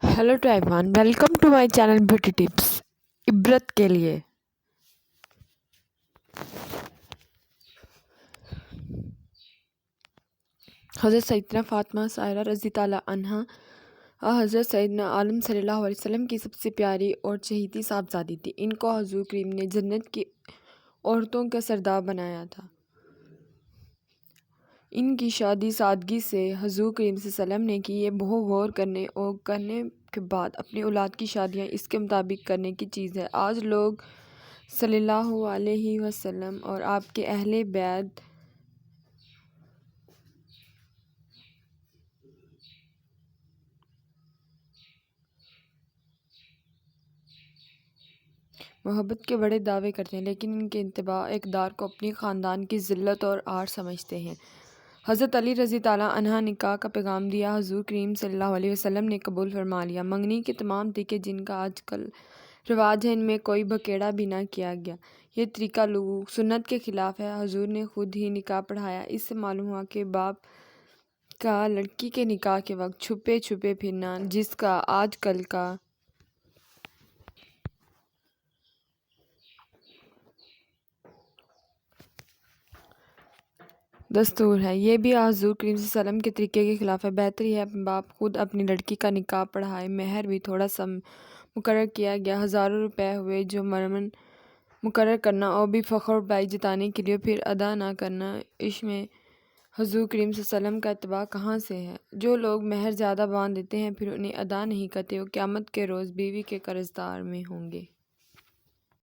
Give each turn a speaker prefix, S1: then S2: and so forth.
S1: Hello to everyone, welcome to my channel beauty tips. इबरत के लिए हज़रत सैयदना फ़ातिमा साहिरा रज़ी ताला अन्हा हज़रत सैयदना आलम सल्लल्लाहु अलैहि वसल्लम की सबसे प्यारी और चहेती साहबजादी थी। इनको हुज़ूर करीम ने जन्नत की औरतों का सरदार बनाया था। इनकी शादी सादगी से हुज़ूर करीम सल्लल्लाहु अलैहि वसल्लम ने की। ये बहुत गौर करने के बाद अपनी औलाद की शादियाँ इसके मुताबिक करने की चीज़ है। आज लोग सल्लल्लाहु अलैहि वसल्लम और आपके अहले बैत मोहब्बत के बड़े दावे करते हैं, लेकिन इनके इंतबा इक़दार को अपनी ख़ानदान की ज़िल्लत और आर समझते हैं। हज़रत अली रज़ी ताला अन्हा निकाह का पैगाम दिया, हुज़ूर करीम सल्लल्लाहु अलैहि वसल्लम ने कबूल फरमा लिया। मंगनी के तमाम तरीके जिनका आजकल रिवाज है, इनमें कोई बकेड़ा भी ना किया गया। ये तरीका लोग सुन्नत के ख़िलाफ़ है। हुज़ूर ने खुद ही निकाह पढ़ाया। इससे मालूम हुआ कि बाप का लड़की के निकाह के वक्त छुपे छुपे फिरना, जिसका आजकल का दस्तूर है, ये भी हुज़ूर करीम सल्लल्लाहु अलैहि वसल्लम के तरीके के ख़िलाफ़ है। बेहतर यह है बाप खुद अपनी लड़की का निकाह पढ़ाए। महर भी थोड़ा सा मुकर्रर किया गया। हज़ारों रुपए हुए जो मरमन मुकर्रर करना और भी फ़ख्र बाई जताने के लिए फिर अदा ना करना, इसमें हुज़ूर करीम सल्लल्लाहु अलैहि वसल्लम का इत्तबा कहाँ से है। जो लोग महर ज़्यादा बांध देते हैं फिर उन्हें अदा नहीं करते, वो क़यामत के रोज़ बीवी के कर्ज़दार में होंगे।